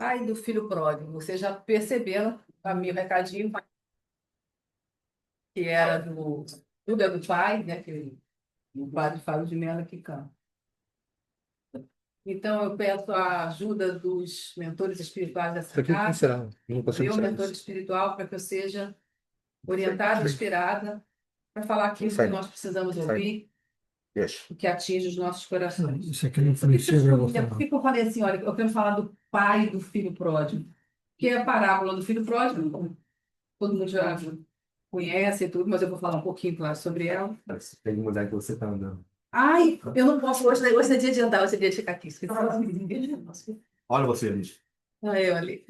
pai do filho pródigo. Vocês já perceberam o meu recadinho, que era do Tudo é do Pai, né? Que o padre Fábio de Mello que canta. Então, eu peço a ajuda dos mentores espirituais Isso dessa aqui não casa, será, não consigo meu tirar mentor isso. espiritual, para que eu seja orientada, inspirada, para falar aquilo que Sai, nós precisamos sai, ouvir, deixa. o que atinge os nossos corações. Isso aqui não Por que influencia a por gravação. que que eu falei assim, olha, eu quero falar do pai do filho pródigo? Que é a parábola do filho pródigo, todo mundo já conhece e tudo, mas eu vou falar um pouquinho, claro, sobre ela. Mas tem que mudar que você tá andando. Ai, eu não posso hoje é dia de andar, hoje é dia de ficar aqui. Olha você, Liz. Ah, eu ali.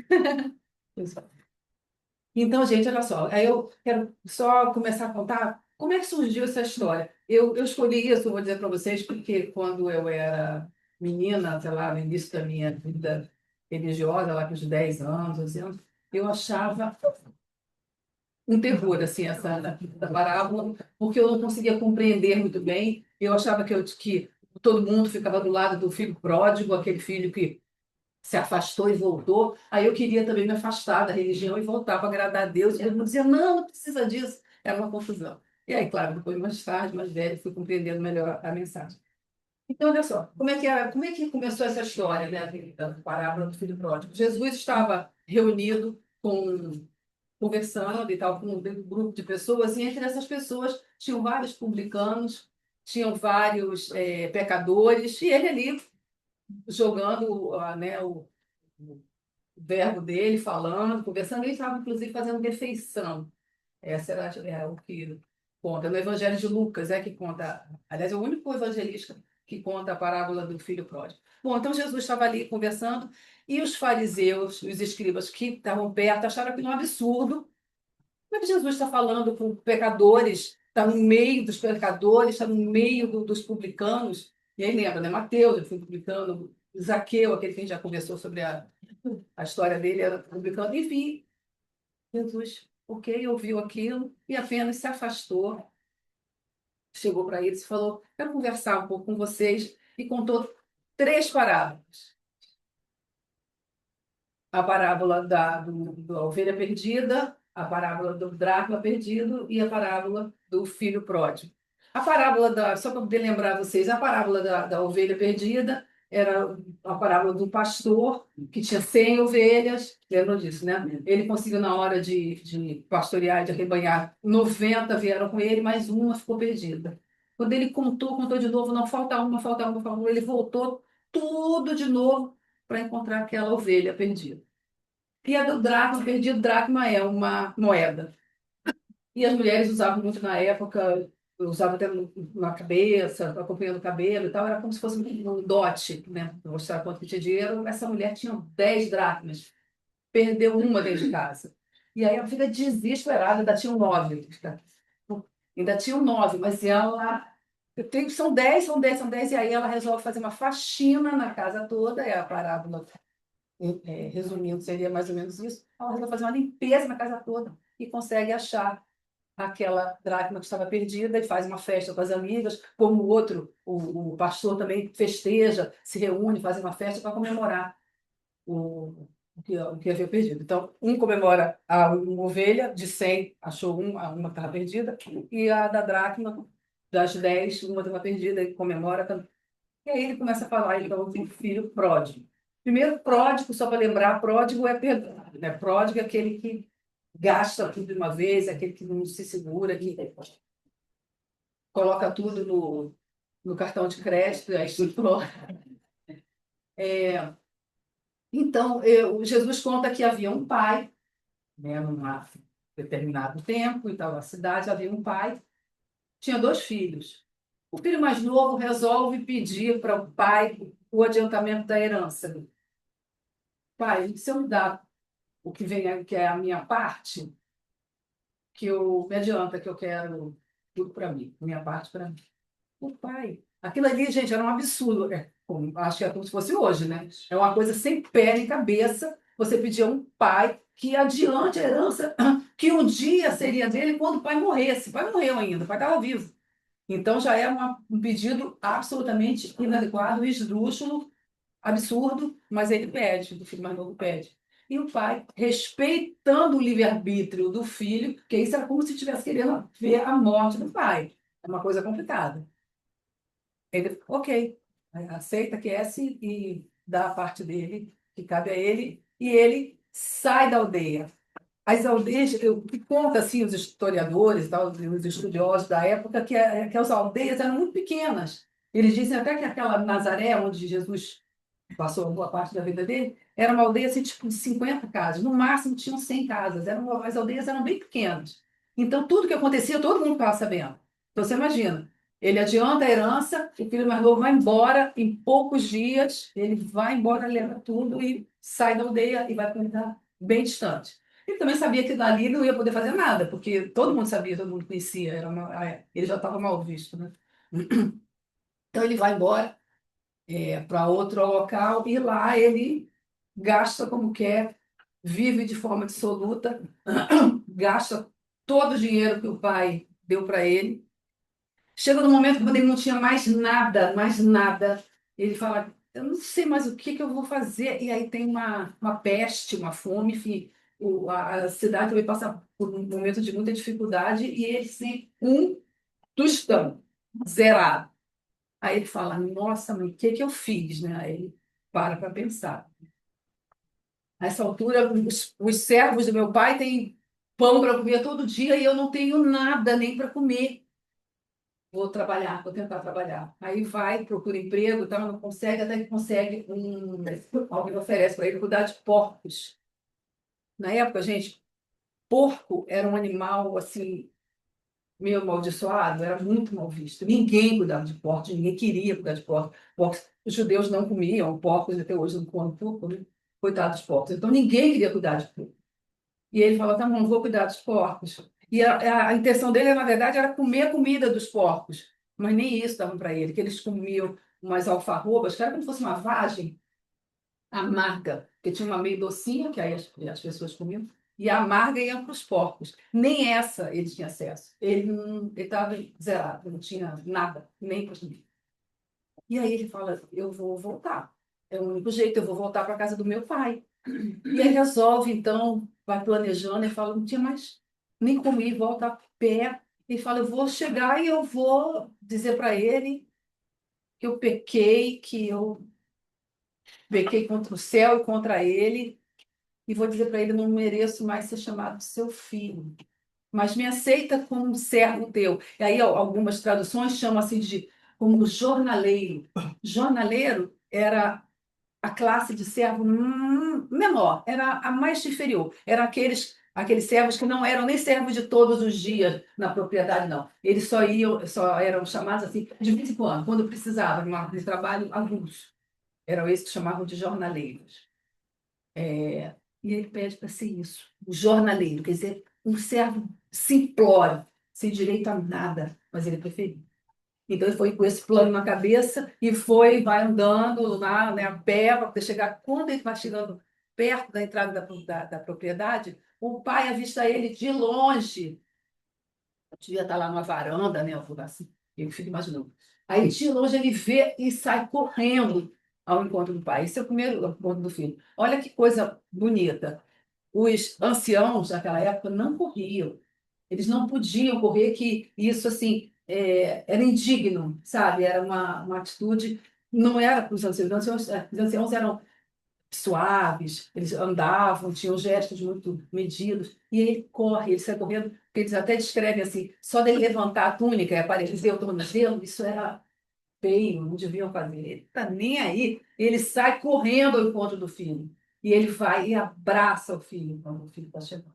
Então, gente, olha só, aí eu quero só começar a contar como é que surgiu essa história. Eu escolhi isso, vou dizer para vocês, porque quando eu era menina, sei lá, no início da minha vida religiosa, lá com os 10 anos, 11 anos, eu achava um terror, assim, essa da parábola, porque eu não conseguia compreender muito bem. Eu achava que todo mundo ficava do lado do filho pródigo, aquele filho que se afastou e voltou. Aí eu queria também me afastar da religião e voltar para agradar a Deus. E ele me dizia, não, não precisa disso. Era uma confusão. E aí, claro, depois, mais tarde, mais velho, fui compreendendo melhor a mensagem. Então, olha só, como é que começou essa história, né, da parábola do filho pródigo? Jesus estava reunido conversando e tal, com um grupo de pessoas, e entre essas pessoas tinham vários publicanos, tinham vários pecadores, e ele ali jogando né, o verbo dele, falando, conversando, ele estava inclusive fazendo refeição. Essa era o que conta. No Evangelho de Lucas é que conta, aliás, é o único evangelista que conta a parábola do filho pródigo. Bom, então Jesus estava ali conversando e os fariseus, os escribas que estavam perto, acharam aquilo um absurdo. Como é que Jesus está falando com pecadores, está no meio dos pecadores, está no meio dos publicanos? E aí lembra, né? Mateus, ele foi publicano, Zaqueu, aquele que a gente já conversou sobre a história dele, era publicano. Enfim, Jesus, ok, ouviu aquilo e apenas se afastou, chegou para eles e falou: quero conversar um pouco com vocês, e contou três parábolas. A parábola da ovelha perdida, a parábola do dracma perdido e a parábola do filho pródigo. A parábola só para poder lembrar vocês, a parábola da ovelha perdida era a parábola do pastor que tinha 100 ovelhas, lembram disso, né? Ele conseguiu, na hora de pastorear, de arrebanhar, 90 vieram com ele, mas uma ficou perdida. Quando ele contou de novo, não falta uma, falta uma, falta uma, ele voltou tudo de novo para encontrar aquela ovelha perdida. E a do dracma, perdido dracma é uma moeda. E as mulheres usavam muito na época, usavam até na cabeça, acompanhando o cabelo e tal, era como se fosse um dote, né? Pra mostrar quanto que tinha dinheiro. Essa mulher tinha 10 dracmas, perdeu uma dentro de casa. E aí ela fica desesperada, ainda tinham 9. Ainda tinham 9, mas ela. São 10, são 10, são 10, e aí ela resolve fazer uma faxina na casa toda, é a parábola resumindo, seria mais ou menos isso. Ela resolve fazer uma limpeza na casa toda e consegue achar aquela dracma que estava perdida e faz uma festa com as amigas, como o outro, o pastor também festeja, se reúne, faz uma festa para comemorar o que havia perdido. Então, um comemora uma ovelha de 100, achou uma que estava perdida, e a da dracma, das 10, uma estava perdida e comemora. E aí ele começa a falar, então, do filho pródigo. Primeiro, pródigo, só para lembrar, pródigo é perdão, né? Pródigo é aquele que gasta tudo de uma vez, é aquele que não se segura, que coloca tudo no cartão de crédito, aí tudo pronto. Então, Jesus conta que havia um pai, né, num determinado tempo, em tal cidade, havia um pai, tinha dois filhos. O filho mais novo resolve pedir para o pai o adiantamento da herança. Pai, se eu me dá o que vem, que é a minha parte, que eu me adianta, que eu quero tudo para mim, minha parte para mim. O pai, aquilo ali, gente, era um absurdo. Acho que é como se fosse hoje, né? É uma coisa sem pé nem cabeça. Você pedir a um pai que adiante a herança que um dia seria dele quando o pai morresse. O pai não morreu ainda, o pai estava vivo. Então já é um pedido absolutamente inadequado, esdrúxulo, absurdo, mas ele pede, o filho mais novo pede. E o pai, respeitando o livre-arbítrio do filho, porque isso era como se estivesse querendo ver a morte do pai. É uma coisa complicada. Ele, ok, aceita, aquece e dá a parte dele, que cabe a ele, e ele sai da aldeia. As aldeias, o que conta assim, os historiadores, tal, os estudiosos da época, que as aldeias eram muito pequenas. Eles dizem até que aquela Nazaré, onde Jesus passou boa parte da vida dele, era uma aldeia assim, tipo, de 50 casas. No máximo tinham 100 casas. As aldeias eram bem pequenas. Então, tudo que acontecia, todo mundo ficava sabendo. Então, você imagina, ele adianta a herança, o filho mais novo vai embora, em poucos dias, ele vai embora, leva tudo e sai da aldeia e vai para um lugar bem distante. Ele também sabia que dali não ia poder fazer nada, porque todo mundo sabia, todo mundo conhecia, ele já estava mal visto, né? Então ele vai embora para outro local e lá ele gasta como quer, vive de forma dissoluta, gasta todo o dinheiro que o pai deu para ele. Chega no momento quando ele não tinha mais nada, ele fala, eu não sei mais o que que eu vou fazer. E aí tem uma peste, uma fome, enfim, a cidade vai passar por um momento de muita dificuldade e ele sem um tostão, zerado. Aí ele fala, nossa, mãe, o que que eu fiz, né? Aí ele para pensar. Nessa altura, os servos do meu pai têm pão para comer todo dia e eu não tenho nada nem para comer. Vou trabalhar, vou tentar trabalhar. Aí vai, procura emprego, tal, não consegue, até que consegue alguém oferece para ele cuidar de porcos. Na época, gente, porco era um animal assim meio amaldiçoado, era muito mal visto. Ninguém cuidava de porcos, ninguém queria cuidar de porcos. Os judeus não comiam porcos, até hoje não comem porco, né? Coitados dos porcos. Então ninguém queria cuidar de porco. E ele falou, tá bom, vou cuidar dos porcos. E a intenção dele, na verdade, era comer a comida dos porcos. Mas nem isso davam para ele, que eles comiam umas alfarrobas, que era como se fosse uma vagem amarga, que tinha uma meio docinha, que aí as pessoas comiam, e a amarga ia para os porcos. Nem essa ele tinha acesso. Ele estava zerado, não tinha nada, nem para comer. E aí ele fala, eu vou voltar. É o único jeito, eu vou voltar para a casa do meu pai. E aí resolve, então, vai planejando e fala, não tinha mais nem como ir, volta a pé. E fala, eu vou chegar e eu vou dizer para ele que eu pequei, que eu pequei contra o céu e contra ele, e vou dizer para ele, não mereço mais ser chamado seu filho, mas me aceita como um servo teu. E aí algumas traduções chamam assim de como jornaleiro. Jornaleiro era a classe de servo menor, era a mais inferior. Eram aqueles servos que não eram nem servos de todos os dias na propriedade, não. Eles só eram chamados assim de vez em quando precisava de trabalho avulso. Eram esses que chamavam de jornaleiros. E ele pede para ser isso, um jornaleiro, quer dizer, um servo simplório, sem direito a nada, mas ele preferiu. Então ele foi com esse plano na cabeça e vai andando lá, né, a pé, para chegar. Quando ele vai chegando perto da entrada da propriedade, o pai avista ele de longe. Eu devia estar lá numa varanda, né, algo assim, ele fica imaginando. Aí de longe ele vê e sai correndo ao encontro do pai. Esse é o primeiro encontro do filho. Olha que coisa bonita. Os anciãos daquela época não corriam. Eles não podiam correr, que isso assim era indigno, sabe? Era uma atitude, não era para os anciãos. Os anciãos eram suaves, eles andavam, tinham gestos muito medidos, e ele corre, ele sai correndo, porque eles até descrevem assim, só dele levantar a túnica e aparecer o tornozelo, isso era feio, não deviam fazer. Ele está nem aí, ele sai correndo ao encontro do filho, e ele vai e abraça o filho quando o filho está chegando.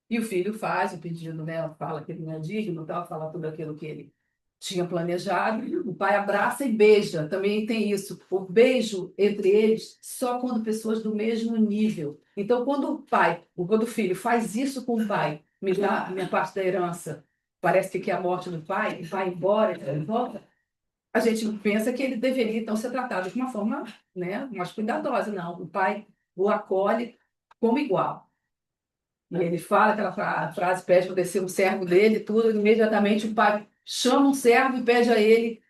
E o filho faz o pedido, né? Fala que ele não é digno, tal, fala tudo aquilo que ele tinha planejado. O pai abraça e beija. Também tem isso. O beijo entre eles só quando pessoas do mesmo nível. Então, quando o filho faz isso com o pai, me dá a minha parte da herança, parece que é a morte do pai, e vai embora, ele volta. A gente pensa que ele deveria, então, ser tratado de uma forma, né, mais cuidadosa. Não, o pai o acolhe como igual. E ele fala aquela frase, pede para descer um servo dele, tudo, imediatamente o pai chama um servo e pede a ele,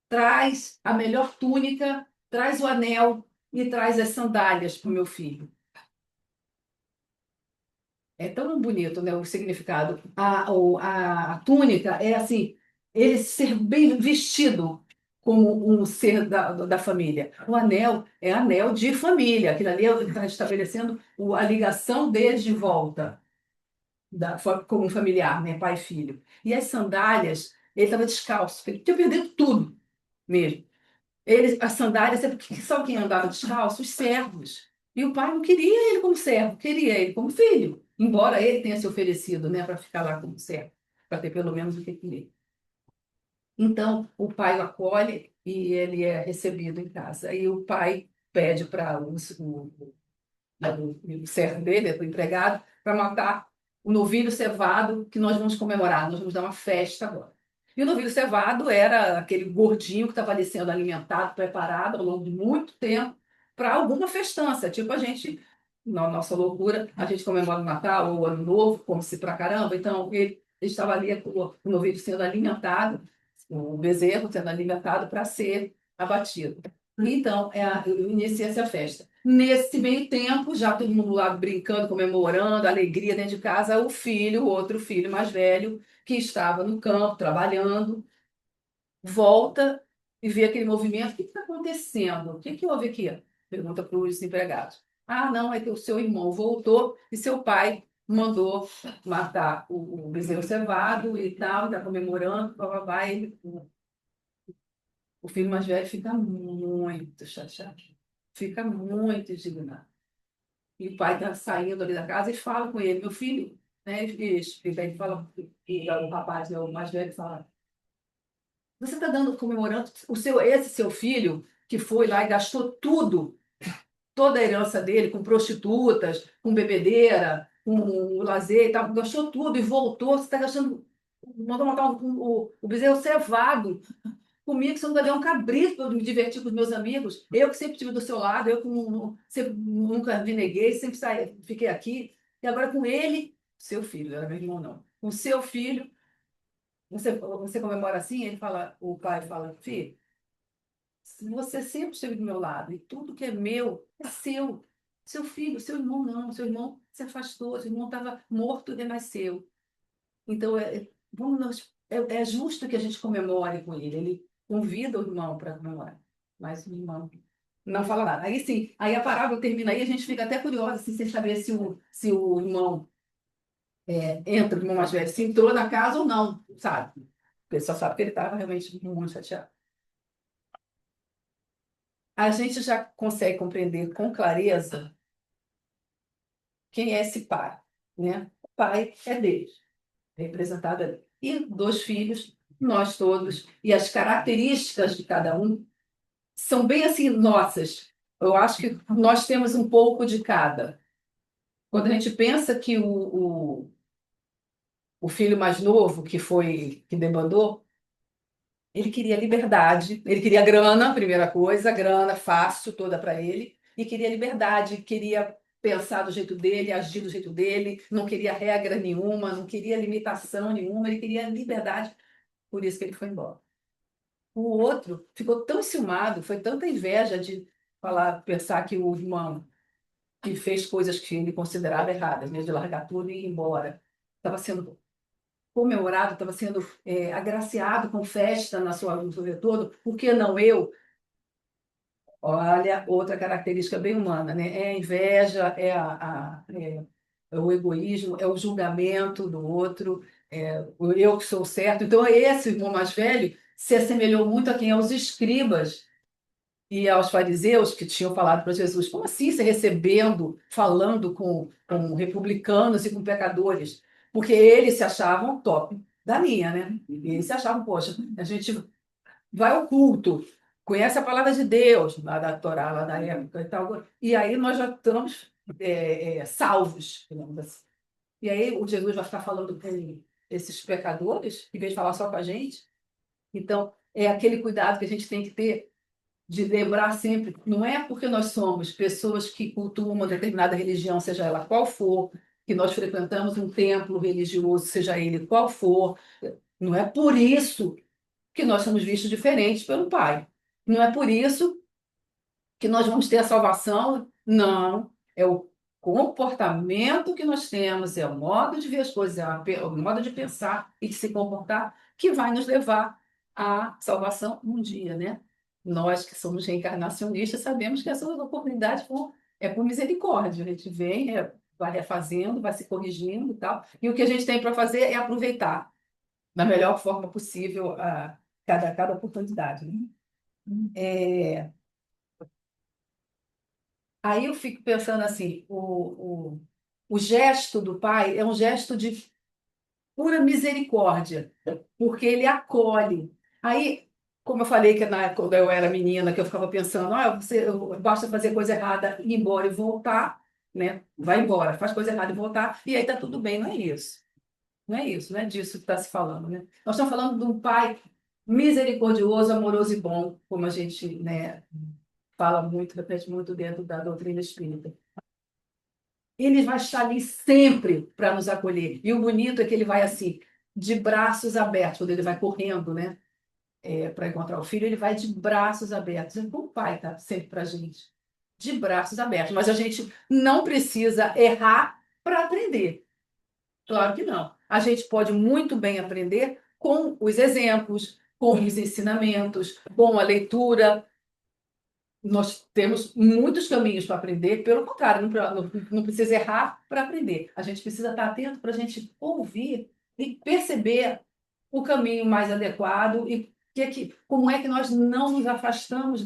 traz a melhor túnica, traz o anel, e traz as sandálias para o meu filho. É tão bonito, né, o significado. A túnica é assim, ele ser bem vestido como um ser da família. O anel é anel de família. Aquilo ali está estabelecendo a ligação deles de volta, como um familiar, né, pai e filho. E as sandálias, ele estava descalço, ele tinha perdido tudo mesmo. As sandálias, porque só quem andava descalço? Os servos. E o pai não queria ele como servo, queria ele como filho. Embora ele tenha se oferecido, né, para ficar lá como servo, para ter pelo menos o que comer. Então, o pai o acolhe e ele é recebido em casa. E o pai pede para o servo dele, o empregado, para matar o novilho cevado que nós vamos comemorar. Nós vamos dar uma festa agora. E o novilho cevado era aquele gordinho que estava ali sendo alimentado, preparado ao longo de muito tempo para alguma festança. Tipo a gente, na nossa loucura, a gente comemora o Natal ou o Ano Novo, como se pra caramba. Então, ele estava ali, o novilho sendo alimentado, o bezerro sendo alimentado para ser abatido. Então, inicia-se a festa. Nesse meio tempo, já todo mundo lá brincando, comemorando, alegria dentro de casa, o filho, o outro filho mais velho, que estava no campo trabalhando, volta e vê aquele movimento. O que está acontecendo? O que que houve aqui? Pergunta para os empregados. Ah, não, é que o seu irmão voltou e seu pai mandou matar o bezerro cevado e tal, está comemorando, vai. O filho mais velho fica muito chateado, fica muito indignado. E o pai está saindo ali da casa e fala com ele, meu filho, né? E daí fala, e o rapaz, né, o mais velho, fala: você está dando, comemorando esse seu filho que foi lá e gastou tudo, toda a herança dele, com prostitutas, com bebedeira, com lazer e tal, gastou tudo e voltou, você está gastando, mandou matar o bezerro cevado comigo, você nunca deu um cabrito para me divertir com os meus amigos. Eu que sempre estive do seu lado, eu que sempre, nunca me neguei, sempre fiquei aqui. E agora com ele, seu filho, era meu irmão não. Com seu filho, você comemora assim? Ele fala, o pai fala, filho, você sempre esteve do meu lado e tudo que é meu é seu. Seu filho, seu irmão não, seu irmão se afastou, seu irmão estava morto e renasceu. Então, é justo que a gente comemore com ele. Ele convida o irmão para comemorar, mas o irmão não fala nada. Aí sim, aí a parábola termina aí, a gente fica até curiosa assim, sem saber se o irmão entra, o irmão mais velho, se entrou na casa ou não, sabe? Ele só sabe que ele estava realmente muito chateado. A gente já consegue compreender com clareza quem é esse pai, né? O pai é Deus, representado ali. E dois filhos, nós todos, e as características de cada um são bem assim nossas. Eu acho que nós temos um pouco de cada. Quando a gente pensa que o filho mais novo, que debandou, ele queria liberdade, ele queria grana, primeira coisa, grana fácil toda para ele, e queria liberdade, queria pensar do jeito dele, agir do jeito dele, não queria regra nenhuma, não queria limitação nenhuma, ele queria liberdade, por isso que ele foi embora. O outro ficou tão ciumado, foi tanta inveja de pensar que o irmão que fez coisas que ele considerava erradas, né, de largar tudo e ir embora, estava sendo comemorado, estava sendo agraciado com festa na sua vida toda, por que não eu? Olha, outra característica bem humana, né? É a inveja, é o egoísmo, é o julgamento do outro, o eu que sou certo. Então, esse irmão mais velho se assemelhou muito a quem? Aos escribas e aos fariseus que tinham falado para Jesus: como assim você recebendo, falando com republicanos e com pecadores? Porque eles se achavam top da linha, né? E eles se achavam, poxa, a gente vai ao culto, conhece a palavra de Deus, lá da Torá, lá da época e tal, e aí nós já estamos salvos, digamos assim. E aí o Jesus vai ficar falando com esses pecadores, em vez de falar só com a gente. Então, é aquele cuidado que a gente tem que ter de lembrar sempre, não é porque nós somos pessoas que cultuam uma determinada religião, seja ela qual for, que nós frequentamos um templo religioso, seja ele qual for, não é por isso que nós somos vistos diferentes pelo Pai. Não é por isso que nós vamos ter a salvação. Não, é o comportamento que nós temos, é o modo de ver as coisas, o modo de pensar e de se comportar que vai nos levar à salvação um dia, né? Nós que somos reencarnacionistas sabemos que essas oportunidades é por misericórdia. A gente vem, vai refazendo, vai se corrigindo e tal. E o que a gente tem para fazer é aproveitar da melhor forma possível cada oportunidade, né? É, Aí eu fico pensando assim, o gesto do pai é um gesto de pura misericórdia, porque ele acolhe. Aí, como eu falei que quando eu era menina, que eu ficava pensando, basta fazer coisa errada, ir embora e voltar, né? Vai embora, faz coisa errada e voltar, e aí tá tudo bem, não é isso. Não é isso, não é disso que está se falando, né? Nós estamos falando de um pai misericordioso, amoroso e bom, como a gente, né, fala muito, repete muito dentro da doutrina espírita. Ele vai estar ali sempre para nos acolher. E o bonito é que ele vai assim, de braços abertos, quando ele vai correndo, né, para encontrar o filho, ele vai de braços abertos. O pai está sempre para a gente, de braços abertos. Mas a gente não precisa errar para aprender. Claro que não. A gente pode muito bem aprender com os exemplos, com os ensinamentos, com a leitura. Nós temos muitos caminhos para aprender, pelo contrário, não precisa errar para aprender. A gente precisa estar atento para a gente ouvir e perceber o caminho mais adequado e como é que nós não nos afastamos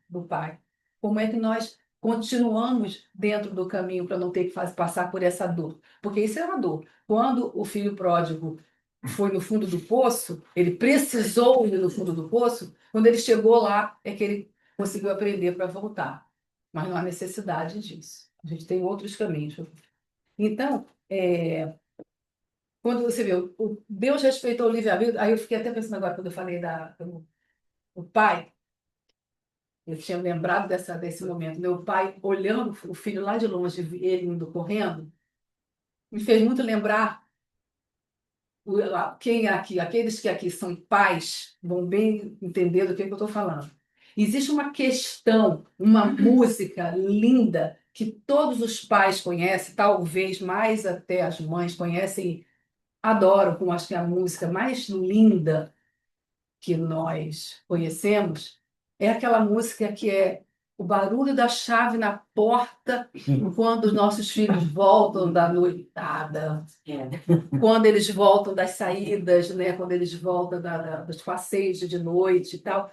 do Pai. Como é que nós continuamos dentro do caminho para não ter que passar por essa dor. Porque isso é uma dor. Quando o filho pródigo foi no fundo do poço, ele precisou ir no fundo do poço, quando ele chegou lá, é que ele conseguiu aprender para voltar. Mas não há necessidade disso. A gente tem outros caminhos. Então, quando você vê, Deus respeitou o livre-arbítrio, aí eu fiquei até pensando agora, quando eu falei do pai, eu tinha lembrado desse momento. Meu pai olhando o filho lá de longe, ele indo correndo, me fez muito lembrar quem aqui, aqueles que aqui são pais, vão bem entender do que eu estou falando. Existe uma questão, uma música linda que todos os pais conhecem, talvez mais até as mães conhecem, adoram, como acho que é a música mais linda que nós conhecemos, é aquela música que é o barulho da chave na porta quando os nossos filhos voltam da noitada, quando eles voltam das saídas, né? Quando eles voltam dos passeios de noite e tal.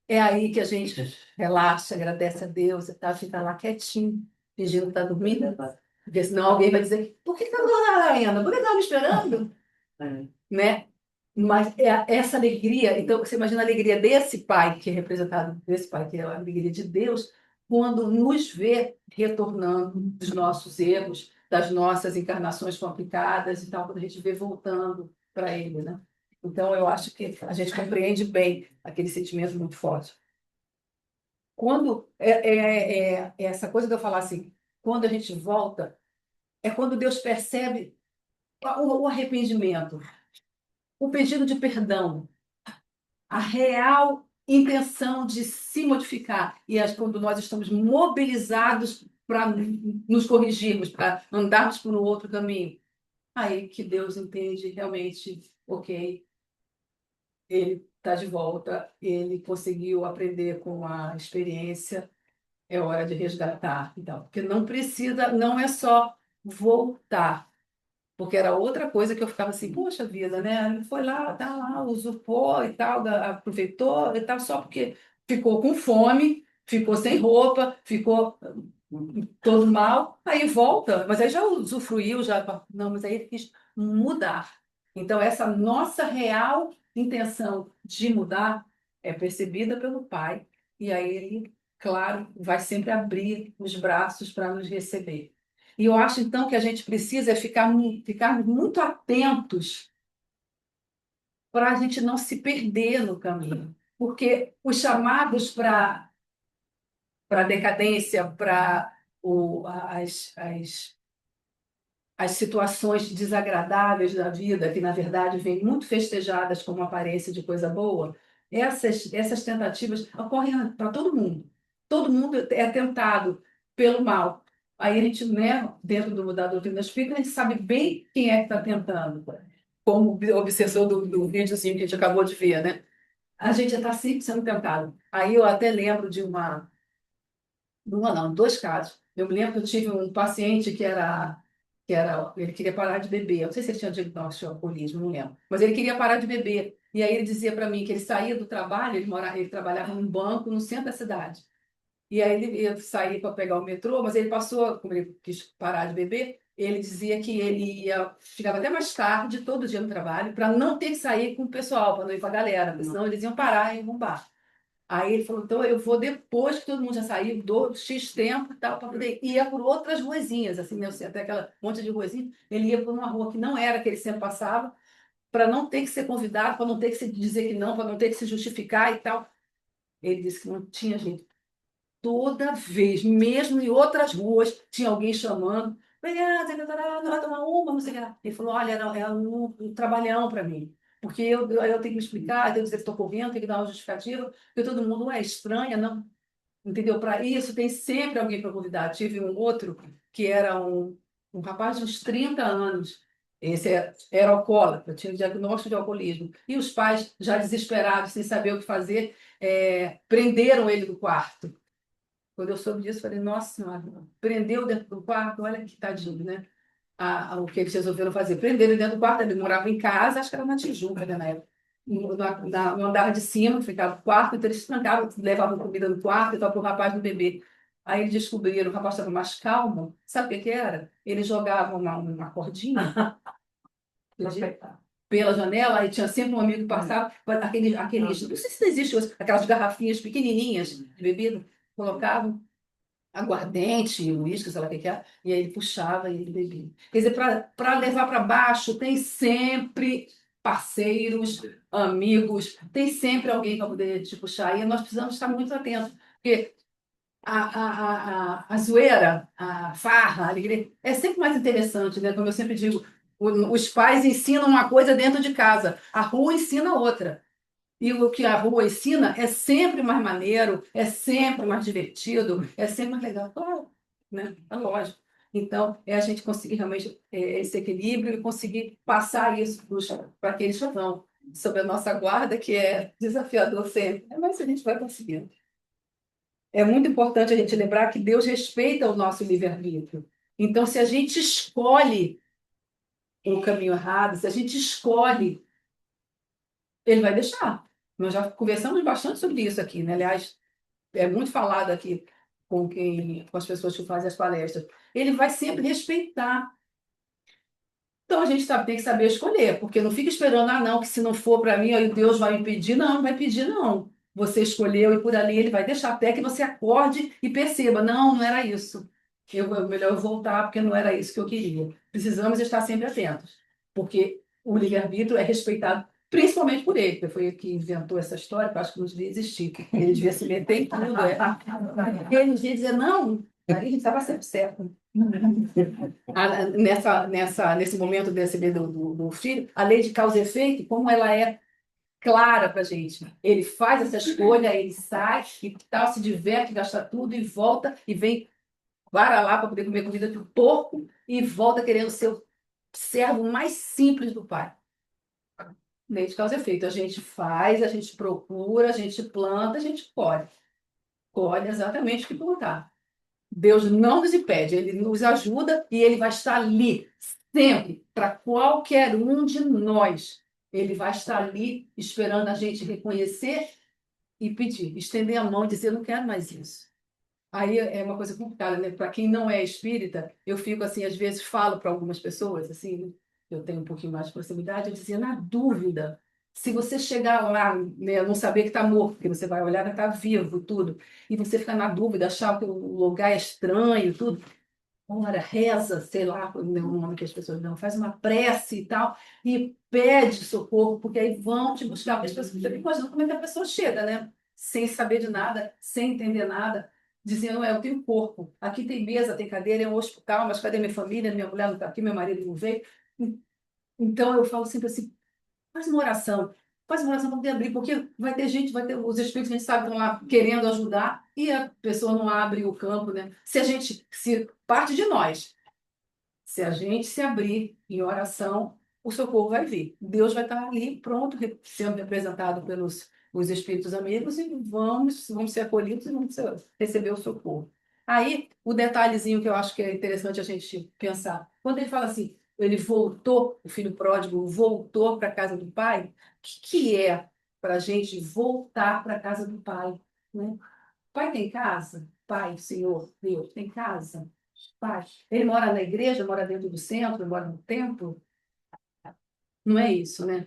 É aí que a gente relaxa, agradece a Deus e tal, fica lá quietinho, fingindo que está dormindo, porque senão alguém vai dizer, por que está dormindo ainda? Por que estava me esperando? Né? Mas essa alegria, então você imagina a alegria desse pai, que é representado desse pai, que é a alegria de Deus, quando nos vê retornando dos nossos erros, das nossas encarnações complicadas e tal, quando a gente vê voltando para ele, né? Então eu acho que a gente compreende bem aquele sentimento muito forte. Quando essa coisa de eu falar assim, quando a gente volta, é quando Deus percebe o arrependimento, o pedido de perdão, a real intenção de se modificar. E quando nós estamos mobilizados para nos corrigirmos, para andarmos por um outro caminho, aí que Deus entende realmente, ok, ele está de volta, ele conseguiu aprender com a experiência, é hora de resgatar. Então, porque não precisa, não é só voltar. Porque era outra coisa que eu ficava assim, poxa vida, né? Ele foi lá, tá lá, usurpou e tal, aproveitou e tal, só porque ficou com fome, ficou sem roupa, ficou todo mal, aí volta, mas aí já usufruiu, já. Não, mas aí ele quis mudar. Então, essa nossa real intenção de mudar é percebida pelo Pai, e aí ele, claro, vai sempre abrir os braços para nos receber. E eu acho, então, que a gente precisa ficar muito atentos para a gente não se perder no caminho. Porque os chamados para a decadência, para as situações desagradáveis da vida, que na verdade vêm muito festejadas como aparência de coisa boa, essas tentativas ocorrem para todo mundo. todo mundo é tentado pelo mal. Aí a gente, né, dentro da doutrina espírita, a gente sabe bem quem é que está tentando, como o obsessor do videozinho que a gente acabou de ver, né? A gente está sempre sendo tentado. Aí eu até lembro não, dois casos. Eu me lembro que eu tive um paciente ele queria parar de beber. Eu não sei se ele tinha diagnóstico de alcoolismo, não lembro. Mas ele queria parar de beber. E aí ele dizia para mim que ele saía do trabalho, ele trabalhava num banco no centro da cidade. E aí ele ia sair para pegar o metrô, mas ele passou, como ele quis parar de beber, ele dizia que ele chegava até mais tarde, todo dia no trabalho, para não ter que sair com o pessoal, para não ir com a galera, porque senão eles iam parar em um bar. Aí ele falou, então eu vou depois que todo mundo já saiu, dou X tempo e tal, para poder ir por outras ruazinhas, assim, né? Até aquela monte de ruazinha, ele ia por uma rua que não era que ele sempre passava, para não ter que ser convidado, para não ter que se dizer que não, para não ter que se justificar e tal. Ele disse que não tinha jeito. Toda vez, mesmo em outras ruas, tinha alguém chamando. Não vai tomar uma, não sei o que lá. Ele falou, olha, é um trabalhão para mim. Porque eu tenho que me explicar, eu tenho que dizer que estou correndo, tenho que dar uma justificativa, porque todo mundo é estranha, não. Entendeu? Para isso, tem sempre alguém para convidar. Tive um outro que era um rapaz de uns 30 anos. Esse era alcoólatra, tinha diagnóstico de alcoolismo. E os pais, já desesperados, sem saber o que fazer, prenderam ele no quarto. Quando eu soube disso, falei, nossa senhora, prendeu dentro do quarto, olha que tadinho, né? O que eles resolveram fazer? Prenderam ele dentro do quarto, ele morava em casa, acho que era na Tijuca, né, na época. No andar de cima, ficava no quarto, então eles trancavam, levavam comida no quarto e tal, para o rapaz não beber. Aí eles descobriram, o rapaz estava mais calmo, sabe o que era? Eles jogavam uma cordinha pela janela, aí tinha sempre um amigo que passava, aqueles, não sei se existe hoje, aquelas garrafinhas pequenininhas de bebida, colocavam aguardente, uísque, sei lá o que que é, e aí ele puxava e ele bebia. Quer dizer, para levar para baixo, tem sempre parceiros, amigos, tem sempre alguém para poder te puxar, e nós precisamos estar muito atentos, porque a zoeira, a farra, a alegria, é sempre mais interessante, né? Como eu sempre digo, os pais ensinam uma coisa dentro de casa, a rua ensina outra. E o que a rua ensina é sempre mais maneiro, é sempre mais divertido, é sempre mais legal. Claro, né? É lógico. Então, é a gente conseguir realmente esse equilíbrio e conseguir passar isso para aqueles que estão sob a nossa guarda, que é desafiador sempre. Mas a gente vai conseguindo. É muito importante a gente lembrar que Deus respeita o nosso livre-arbítrio. Então, se a gente escolhe o caminho errado, se a gente escolhe, ele vai deixar. Nós já conversamos bastante sobre isso aqui, né? Aliás, é muito falado aqui com as pessoas que fazem as palestras. Ele vai sempre respeitar. Então a gente tem que saber escolher, porque não fica esperando, não, que se não for para mim, aí Deus vai impedir. Não, não vai impedir, não. Você escolheu e por ali ele vai deixar até que você acorde e perceba, não era isso. Melhor eu voltar, porque não era isso que eu queria. Precisamos estar sempre atentos, porque o livre-arbítrio é respeitado principalmente por ele, que foi ele que inventou essa história, que eu acho que não devia existir. Ele devia se meter em tudo. Ele devia dizer, não, aí a gente estava sempre certo. Nesse momento do filho, a lei de causa e efeito, como ela é clara para a gente. Ele faz essa escolha, ele sai e tal, se diverte, gasta tudo e volta e vem para lá para poder comer comida de porco e volta querendo ser o servo mais simples do pai. Lei de causa e efeito. A gente faz, a gente procura, a gente planta, a gente colhe. Colhe exatamente o que plantar. Deus não nos impede, Ele nos ajuda e Ele vai estar ali, sempre, para qualquer um de nós. Ele vai estar ali esperando a gente reconhecer e pedir, estender a mão e dizer, não quero mais isso. Aí é uma coisa complicada, né? Para quem não é espírita, eu fico assim, às vezes falo para algumas pessoas, assim, né? Eu tenho um pouquinho mais de proximidade, eu dizia, na dúvida, se você chegar lá, né, não saber que está morto, porque você vai olhar que está vivo, tudo, e você ficar na dúvida, achar que o lugar é estranho, tudo, ora, reza, sei lá, o nome que as pessoas dão, faz uma prece e tal, e pede socorro, porque aí vão te buscar, porque as pessoas ficam imaginando como é que a pessoa chega, né? Sem saber de nada, sem entender nada, dizendo, eu tenho corpo, aqui tem mesa, tem cadeira, é um hospital, mas cadê minha família? Minha mulher não está aqui, meu marido não veio. Então eu falo sempre assim, faz uma oração para poder abrir, porque vai ter gente, vai ter os espíritos, a gente sabe, que estão lá querendo ajudar, e a pessoa não abre o campo, né? Se parte de nós, se a gente se abrir em oração, o socorro vai vir. Deus vai estar ali pronto, sendo representado pelos os espíritos amigos, e vamos ser acolhidos e receber o socorro. Aí, o detalhezinho que eu acho que é interessante a gente pensar, quando ele fala assim, ele voltou, o filho pródigo voltou para a casa do pai, o que é para a gente voltar para a casa do pai, né? Pai tem casa? Pai, Senhor, Deus, tem casa? Pai. Ele mora na igreja, mora dentro do centro, mora no templo? Não é isso, né?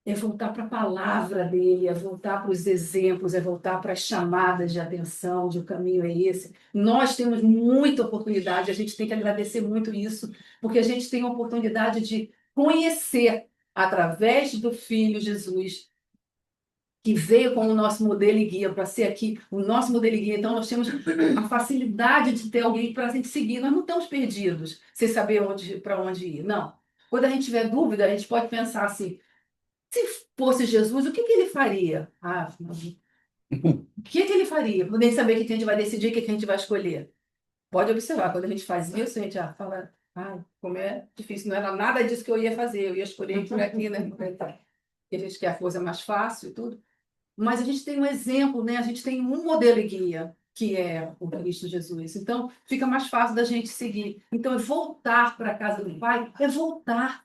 É voltar para a palavra dele, é voltar para os exemplos, é voltar para as chamadas de atenção, de o caminho é esse. Nós temos muita oportunidade, a gente tem que agradecer muito isso, porque a gente tem a oportunidade de conhecer, através do Filho Jesus, que veio como nosso modelo e guia para ser aqui o nosso modelo e guia. Então, nós temos a facilidade de ter alguém para a gente seguir. Nós não estamos perdidos, sem saber para onde ir. Não. Quando a gente tiver dúvida, a gente pode pensar assim: se fosse Jesus, o que ele faria? O que ele faria? Nem saber o que a gente vai decidir, o que a gente vai escolher. Pode observar, quando a gente faz isso, a gente fala: como é difícil, não era nada disso que eu ia fazer, eu ia escolher por aqui, né? Porque a gente quer a coisa mais fácil e tudo. Mas a gente tem um exemplo, né? A gente tem um modelo e guia, que é o Cristo Jesus. Então, fica mais fácil da gente seguir. Então, é voltar para a casa do Pai, é voltar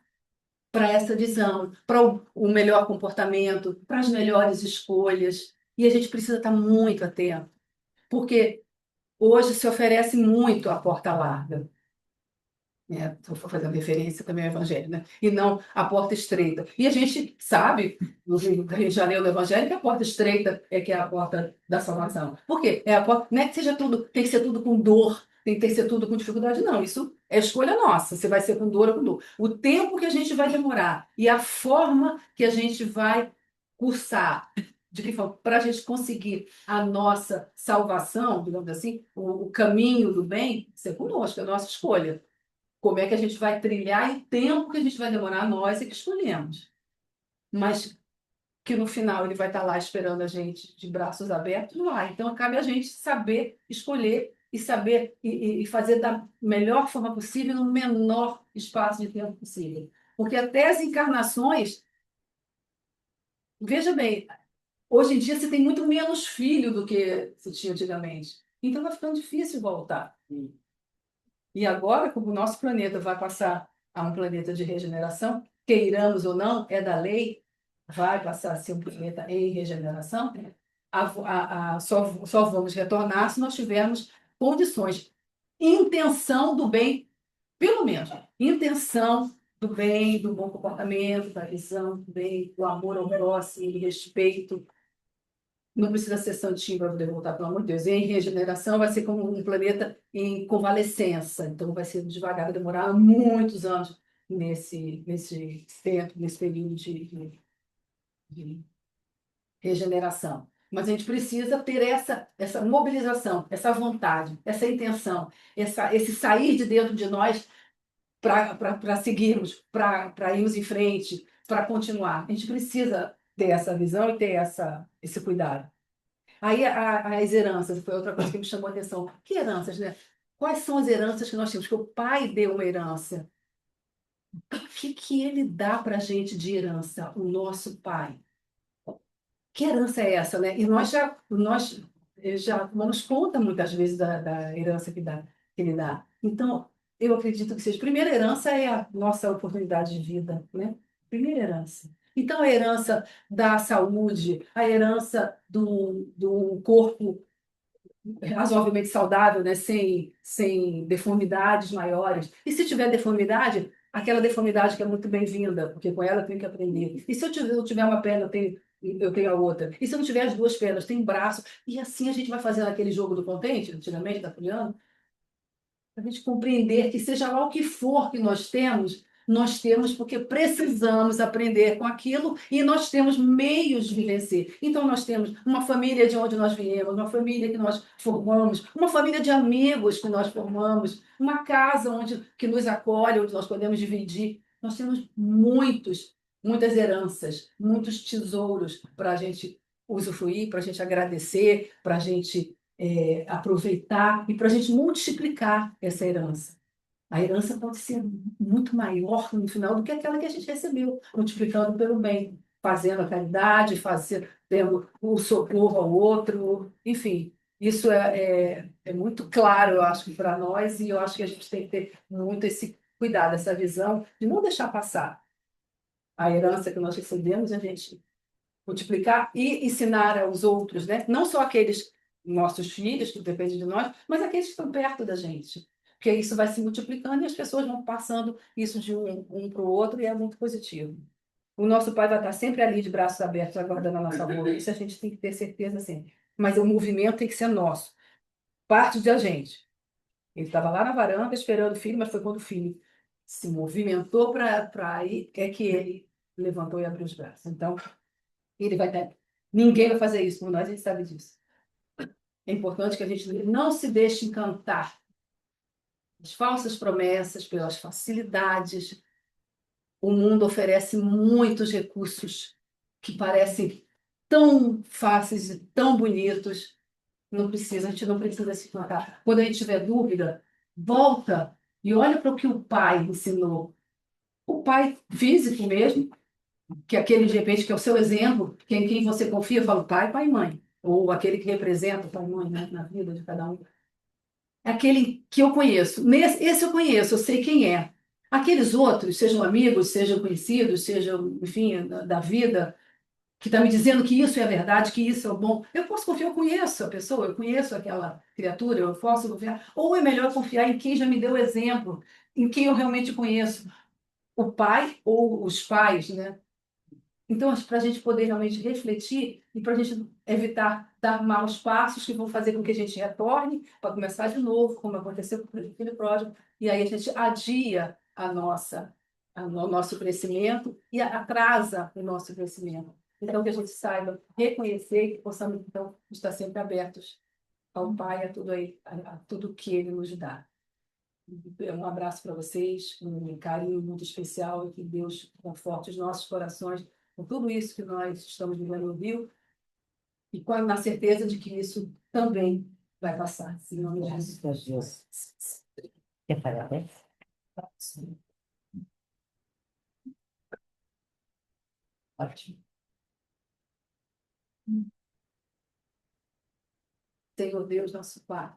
para essa visão, para o melhor comportamento, para as melhores escolhas. E a gente precisa estar muito atento, porque hoje se oferece muito a porta larga. Estou fazendo referência também ao Evangelho, né? E não a porta estreita. E a gente sabe, no Rio de Janeiro, no Evangelho, que a porta estreita é que é a porta da salvação. Por quê? É a porta, não é que seja tudo, tem que ser tudo com dor, tem que ser tudo com dificuldade, não. Isso é escolha nossa, se vai ser com dor ou com dor. O tempo que a gente vai demorar e a forma que a gente vai cursar, de que forma, para a gente conseguir a nossa salvação, digamos assim, o caminho do bem, ser conosco, é a nossa escolha. Como é que a gente vai trilhar e o tempo que a gente vai demorar, nós é que escolhemos. Mas que no final ele vai estar lá esperando a gente de braços abertos, não vai. Então, cabe a gente saber escolher e saber e fazer da melhor forma possível, no menor espaço de tempo possível. Porque até as encarnações, veja bem, hoje em dia você tem muito menos filho do que se tinha antigamente. Então, vai ficando difícil voltar. E agora, como o nosso planeta vai passar a um planeta de regeneração, queiramos ou não, é da lei, vai passar a ser um planeta em regeneração, só vamos retornar se nós tivermos condições, intenção do bem, pelo menos, intenção do bem, do bom comportamento, da visão do bem, do amor ao próximo, do respeito. Não precisa ser santinho para poder voltar, pelo amor de Deus. E em regeneração vai ser como um planeta em convalescença. Então vai ser devagar, vai demorar muitos anos nesse tempo, nesse período de regeneração. Mas a gente precisa ter essa mobilização, essa vontade, essa intenção, esse sair de dentro de nós para seguirmos, para irmos em frente, para continuar. A gente precisa ter essa visão e ter esse cuidado. Aí as heranças foi outra coisa que me chamou a atenção. Que heranças, né? Quais são as heranças que nós temos? Que o pai deu uma herança. O que ele dá para a gente de herança? O nosso pai. Que herança é essa, né? E nós já tomamos conta muitas vezes da herança que ele dá. Então, eu acredito que seja. Primeira herança é a nossa oportunidade de vida, né? Primeira herança. Então, a herança da saúde, a herança do corpo razoavelmente saudável, né? Sem deformidades maiores. E se tiver deformidade, aquela deformidade que é muito bem-vinda, porque com ela eu tenho que aprender. E se eu tiver uma perna, eu tenho a outra. E se eu não tiver as duas pernas, tem braço. E assim a gente vai fazendo aquele jogo do contente, antigamente, da Poliana, para a gente compreender que seja lá o que for que nós temos porque precisamos aprender com aquilo e nós temos meios de vencer. Então, nós temos uma família de onde nós viemos, uma família que nós formamos, uma família de amigos que nós formamos, uma casa que nos acolhe, onde nós podemos dividir. Nós temos muitas heranças, muitos tesouros para a gente usufruir, para a gente agradecer, para a gente aproveitar e para a gente multiplicar essa herança. A herança pode ser muito maior no final do que aquela que a gente recebeu, multiplicando pelo bem, fazendo a caridade, tendo o socorro ao outro, enfim. Isso é muito claro, eu acho, para nós, e eu acho que a gente tem que ter muito esse cuidado, essa visão de não deixar passar a herança que nós recebemos, a gente multiplicar e ensinar aos outros, né? Não só aqueles nossos filhos, que dependem de nós, mas aqueles que estão perto da gente. Porque isso vai se multiplicando e as pessoas vão passando isso de um para o outro e é muito positivo. O nosso pai vai estar sempre ali de braços abertos, aguardando a nossa boa. Isso a gente tem que ter certeza sempre. Mas o movimento tem que ser nosso, parte da gente. Ele estava lá na varanda esperando o filho, mas foi quando o filho se movimentou para ir, é que ele levantou e abriu os braços. Então, ele vai ter. Ninguém vai fazer isso por nós, a gente sabe disso. É importante que a gente não se deixe encantar pelas falsas promessas, pelas facilidades. O mundo oferece muitos recursos que parecem tão fáceis e tão bonitos. Não precisa, a gente não precisa se encantar. Quando a gente tiver dúvida, volta e olha para o que o pai ensinou. O pai físico mesmo, que é aquele, de repente, que é o seu exemplo, que em quem você confia, fala pai, pai e mãe. Ou aquele que representa o pai e mãe, né, na vida de cada um. É aquele que eu conheço. Esse eu conheço, eu sei quem é. Aqueles outros, sejam amigos, sejam conhecidos, sejam, enfim, da vida, que está me dizendo que isso é a verdade, que isso é o bom. Eu posso confiar, eu conheço a pessoa, eu conheço aquela criatura, eu posso confiar. Ou é melhor confiar em quem já me deu exemplo, em quem eu realmente conheço. O pai ou os pais, né? Então, para a gente poder realmente refletir e para a gente evitar dar maus passos que vão fazer com que a gente retorne para começar de novo, como aconteceu com o filho pródigo, e aí a gente adia o nosso crescimento e atrasa o nosso crescimento. Então, que a gente saiba reconhecer e que possamos, então, estar sempre abertos ao Pai, a tudo que Ele nos dá. Um abraço para vocês, um carinho muito especial e que Deus conforte os nossos corações com tudo isso que nós estamos vivendo no Rio e na certeza de que isso também vai passar. Em nome de Graças a Jesus. Deus. Quer parabéns? Ótimo. Senhor Deus, nosso Pai,